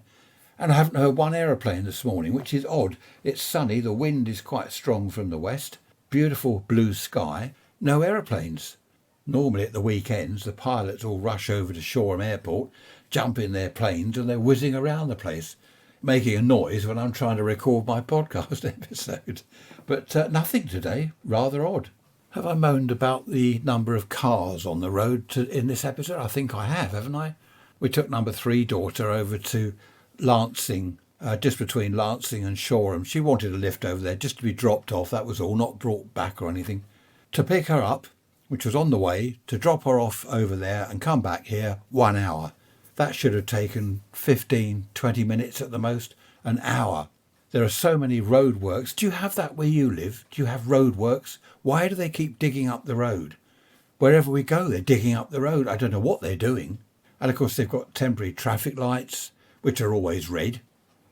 And I haven't heard one aeroplane this morning, which is odd. It's sunny. The wind is quite strong from the west. Beautiful blue sky. No aeroplanes. Normally at the weekends, the pilots all rush over to Shoreham Airport, jump in their planes, and they're whizzing around the place, making a noise when I'm trying to record my podcast episode. But nothing today. Rather odd. Have I moaned about the number of cars on the road in this episode? I think I have, haven't I? We took number 3 daughter over to Lancing, just between Lancing and Shoreham. She wanted a lift over there just to be dropped off, that was all, not brought back or anything. To pick her up, which was on the way, to drop her off over there and come back here, 1 hour. That should have taken 15, 20 minutes at the most, an hour. There are so many roadworks. Do you have that where you live? Do you have roadworks? Why do they keep digging up the road? Wherever we go, they're digging up the road. I don't know what they're doing. And of course, they've got temporary traffic lights, which are always red.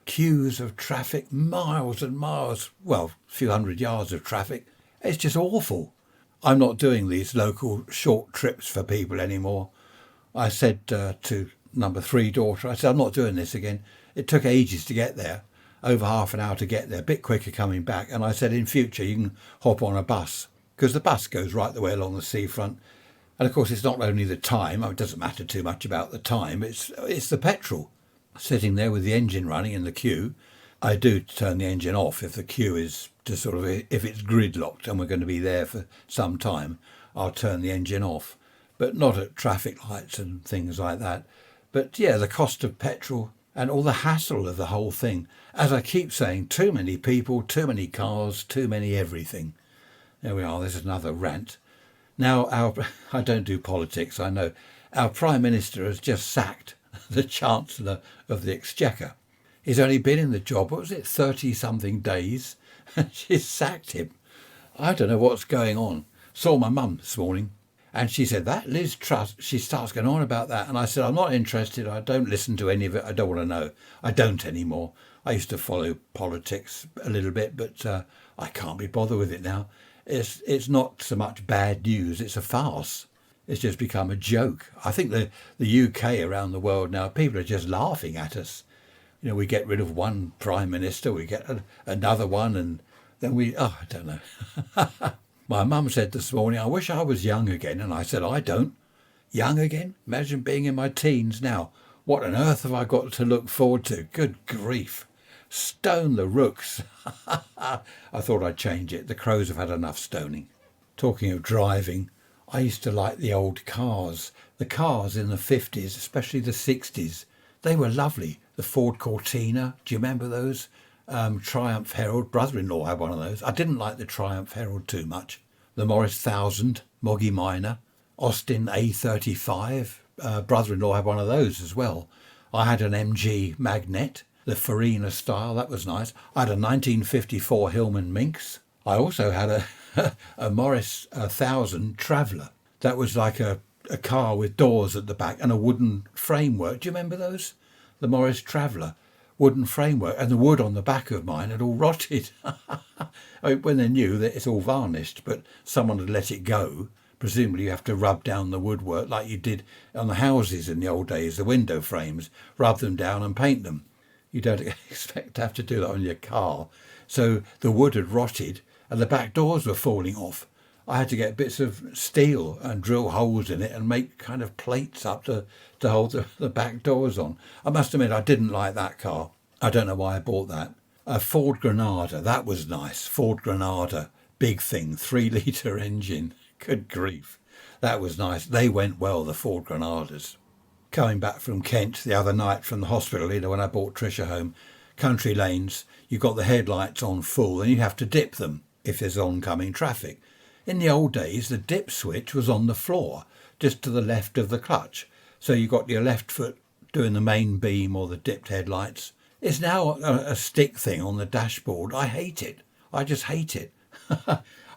Queues of traffic, miles and miles, well, a few hundred yards of traffic. It's just awful. I'm not doing these local short trips for people anymore. I said to number 3 daughter, I said, I'm not doing this again. It took ages to get there, over half an hour to get there, a bit quicker coming back. And I said, in future, you can hop on a bus, because the bus goes right the way along the seafront. And of course, it's not only the time. It doesn't matter too much about the time. It's the petrol. Sitting there with the engine running in the queue. I do turn the engine off if the queue is just sort of, if it's gridlocked and we're going to be there for some time, I'll turn the engine off. But not at traffic lights and things like that. But yeah, the cost of petrol and all the hassle of the whole thing. As I keep saying, too many people, too many cars, too many everything. There we are, there's another rant. Now, I don't do politics, I know. Our Prime Minister has just sacked the Chancellor of the Exchequer. He's only been in the job, what was it, 30-something days? And she's sacked him. I don't know what's going on. Saw my mum this morning, and she said, that Liz Truss, she starts going on about that. And I said, I'm not interested. I don't listen to any of it. I don't want to know. I don't anymore. I used to follow politics a little bit, but I can't be bothered with it now. It's not so much bad news. It's a farce. It's just become a joke. I think the UK around the world now, people are just laughing at us. You know, we get rid of one prime minister, we get another one, and then I don't know. My mum said this morning, I wish I was young again. And I said, I don't. Young again? Imagine being in my teens now. What on earth have I got to look forward to? Good grief. Stone the rooks. I thought I'd change it. The Crows have had enough stoning. Talking of driving, I used to like the old cars. The cars in the 50s, especially the 60s. They were lovely. The Ford Cortina, do you remember those? Triumph Herald, brother-in-law had one of those. I didn't like the Triumph Herald too much. The Morris 1000, Moggy Minor, Austin A35, brother-in-law had one of those as well. I had an MG Magnet, the Farina style, that was nice. I had a 1954 Hillman Minx. I also had a Morris 1000 Traveller. That was like a car with doors at the back and a wooden framework. Do you remember those? The Morris Traveller. Wooden framework, and the wood on the back of mine had all rotted. I mean, when they're new, it's all varnished, but someone had let it go. Presumably you have to rub down the woodwork like you did on the houses in the old days, the window frames, rub them down and paint them. You don't expect to have to do that on your car. So the wood had rotted and the back doors were falling off. I had to get bits of steel and drill holes in it and make kind of plates up to hold the back doors on. I must admit, I didn't like that car. I don't know why I bought that. A Ford Granada, that was nice. Ford Granada, big thing, 3-litre engine. Good grief. That was nice. They went well, the Ford Granadas. Coming back from Kent the other night from the hospital, when I brought Tricia home, country lanes, you've got the headlights on full and you have to dip them if there's oncoming traffic. In the old days, the dip switch was on the floor, just to the left of the clutch. So you got your left foot doing the main beam or the dipped headlights. It's now a stick thing on the dashboard. I hate it. I just hate it.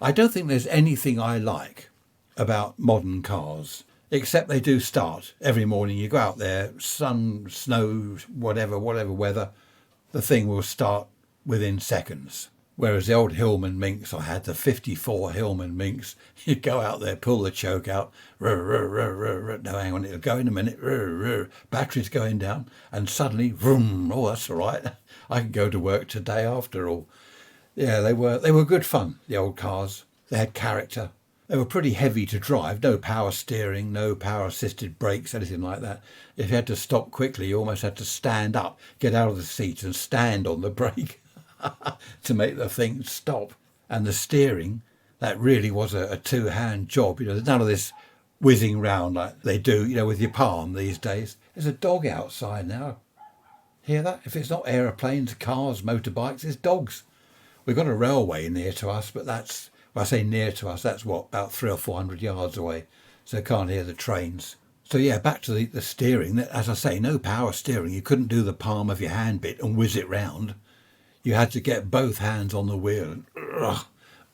I don't think there's anything I like about modern cars, except they do start every morning. You go out there, sun, snow, whatever weather, the thing will start within seconds. Whereas the old Hillman Minks I had, the 54 Hillman Minks, you'd go out there, pull the choke out, no, hang on, it'll go in a minute, battery's going down, and suddenly, vroom, oh, that's all right, I can go to work today after all. Yeah, they were good fun, the old cars. They had character. They were pretty heavy to drive, no power steering, no power assisted brakes, anything like that. If you had to stop quickly, you almost had to stand up, get out of the seat and stand on the brake to make the thing stop. And the steering, that really was a two-hand job. There's none of this whizzing round like they do, with your palm these days. There's a dog outside now. Hear that? If it's not aeroplanes, cars, motorbikes, it's dogs. We've got a railway near to us, but that's, when I say near to us, that's about 300 or 400 yards away. So I can't hear the trains. So yeah, back to the steering. As I say, no power steering. You couldn't do the palm of your hand bit and whiz it round. You had to get both hands on the wheel. And,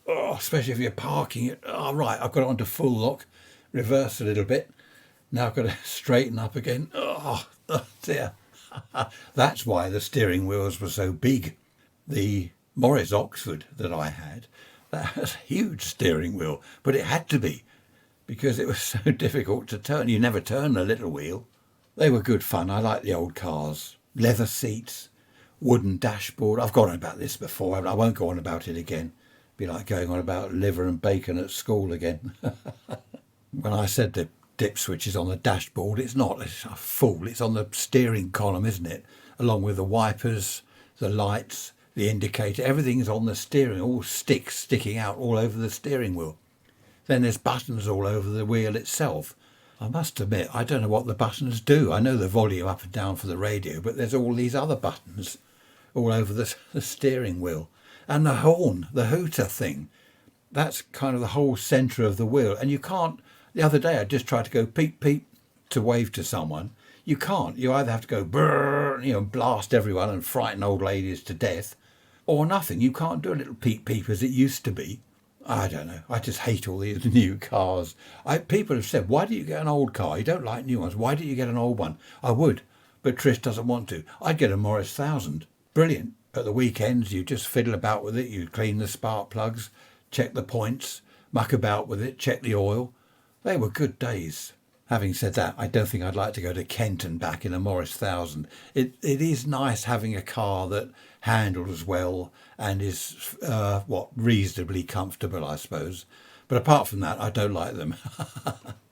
especially if you're parking it. Right, I've got it onto full lock. Reverse a little bit. Now I've got to straighten up again. Oh dear. That's why the steering wheels were so big. The Morris Oxford that I had, that was a huge steering wheel, but it had to be because it was so difficult to turn. You never turn a little wheel. They were good fun. I like the old cars. Leather seats, wooden dashboard. I've gone on about this before. I won't go on about it again. It'd be like going on about liver and bacon at school again. When I said the dip switch is on the dashboard, it's not. It's a fool. It's on the steering column, isn't it? Along with the wipers, the lights, the indicator, everything's on the steering, all sticking out all over the steering wheel. Then there's buttons all over the wheel itself. I must admit, I don't know what the buttons do. I know the volume up and down for the radio, but there's all these other buttons all over the steering wheel. And the horn, the hooter thing, that's kind of the whole centre of the wheel. And you can't, the other day I just tried to go peep, peep to wave to someone. You can't. You either have to go brrr, blast everyone and frighten old ladies to death, or nothing. You can't do a little peep peep as it used to be. I don't know. I just hate all these new cars. People have said, why do you get an old car? You don't like new ones. Why do you get an old one? I would, but Trish doesn't want to. I'd get a Morris 1000. Brilliant. At the weekends, you just fiddle about with it. You clean the spark plugs, check the points, muck about with it, check the oil. They were good days. Having said that, I don't think I'd like to go to Kent and back in a Morris 1000. It is nice having a car that handles well and is, reasonably comfortable, I suppose. But apart from that, I don't like them.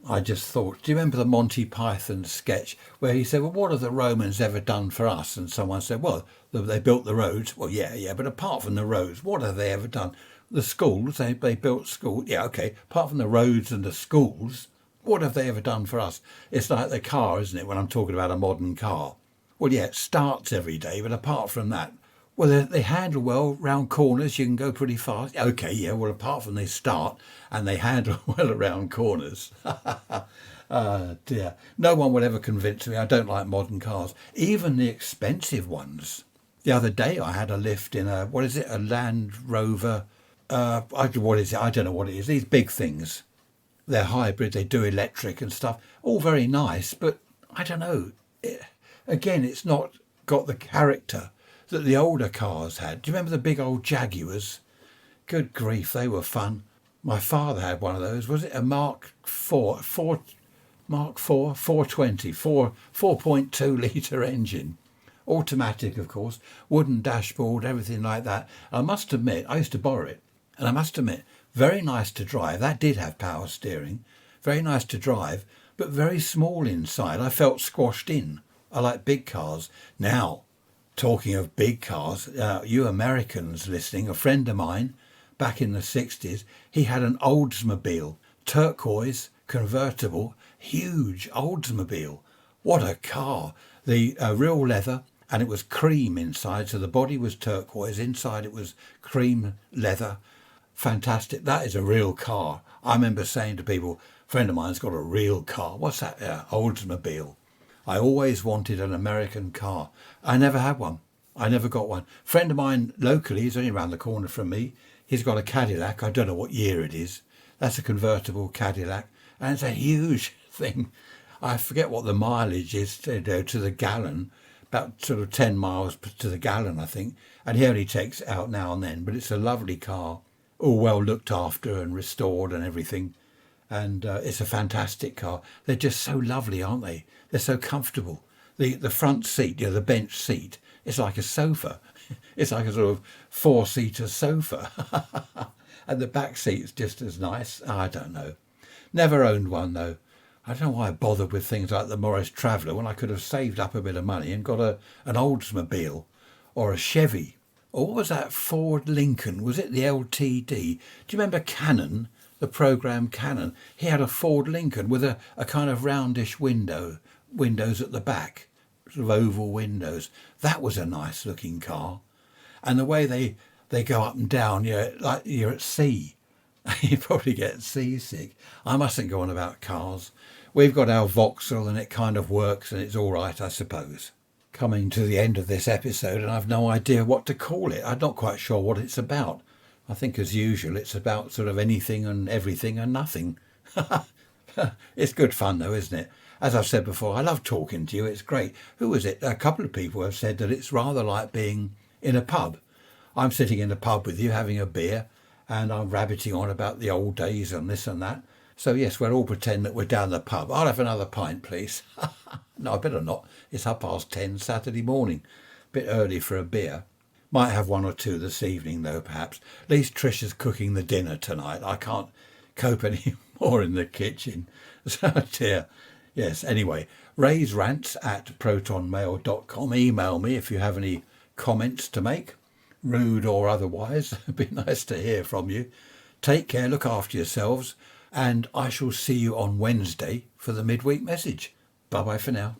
I just thought, do you remember the Monty Python sketch where he said, well, what have the Romans ever done for us? And someone said, well, they built the roads. Well, yeah, but apart from the roads, what have they ever done? The schools, they built schools. Yeah, okay, apart from the roads and the schools, what have they ever done for us? It's like the car, isn't it, when I'm talking about a modern car? Well, yeah, it starts every day, but apart from that, well, they handle well round corners. You can go pretty fast. Okay, yeah, well, apart from they start and they handle well around corners. Dear. No one will ever convince me I don't like modern cars, even the expensive ones. The other day I had a lift in a Land Rover. What is it? I don't know what it is. These big things. They're hybrid, they do electric and stuff. All very nice, but I don't know. It's not got the character that the older cars had. Do you remember the big old Jaguars? Good grief, they were fun. My father had one of those. Was it a Mark IV? Mark IV? 420, 4.2 litre engine. Automatic, of course. Wooden dashboard, everything like that. I must admit, I used to borrow it. And I must admit, very nice to drive. That did have power steering. Very nice to drive, but very small inside. I felt squashed in. I like big cars. Now, talking of big cars, you Americans listening, a friend of mine back in the 60s, he had an Oldsmobile, turquoise, convertible, huge Oldsmobile. What a car. The real leather, and it was cream inside, so the body was turquoise, inside it was cream leather. Fantastic. That is a real car. I remember saying to people, a friend of mine's got a real car. What's that? Oldsmobile. I always wanted an American car. I never had one. I never got one. Friend of mine locally, he's only around the corner from me. He's got a Cadillac. I don't know what year it is. That's a convertible Cadillac, and it's a huge thing. I forget what the mileage is to the gallon, about sort of 10 miles to the gallon, I think. And he only takes it out now and then, but it's a lovely car, all well looked after and restored and everything. And it's a fantastic car. They're just so lovely, aren't they? They're so comfortable. The front seat, the bench seat, it's like a sofa. It's like a sort of 4-seater sofa. And the back seat's just as nice. I don't know. Never owned one though. I don't know why I bothered with things like the Morris Traveller when I could have saved up a bit of money and got an Oldsmobile or a Chevy. Or what was that Ford Lincoln? Was it the LTD? Do you remember Cannon, the program Cannon? He had a Ford Lincoln with a kind of roundish windows at the back, sort of oval windows. That was a nice looking car. And the way they go up and down, like you're at sea. You probably get seasick. I mustn't go on about cars. We've got our Vauxhall and it kind of works and it's all right, I suppose. Coming to the end of this episode and I've no idea what to call it. I'm not quite sure what it's about. I think as usual it's about sort of anything and everything and nothing. It's good fun though, isn't it? As I've said before, I love talking to you. It's great. Who was it? A couple of people have said that it's rather like being in a pub. I'm sitting in a pub with you having a beer and I'm rabbiting on about the old days and this and that. So yes, we'll all pretend that we're down the pub. I'll have another pint, please. No, I better not. It's 10:30 Saturday morning. Bit early for a beer. Might have one or two this evening though, perhaps. At least Trisha's cooking the dinner tonight. I can't cope any more in the kitchen. So dear. Yes, anyway, Ray's Rants at protonmail.com. Email me if you have any comments to make, rude or otherwise. It'd be nice to hear from you. Take care, look after yourselves, and I shall see you on Wednesday for the midweek message. Bye-bye for now.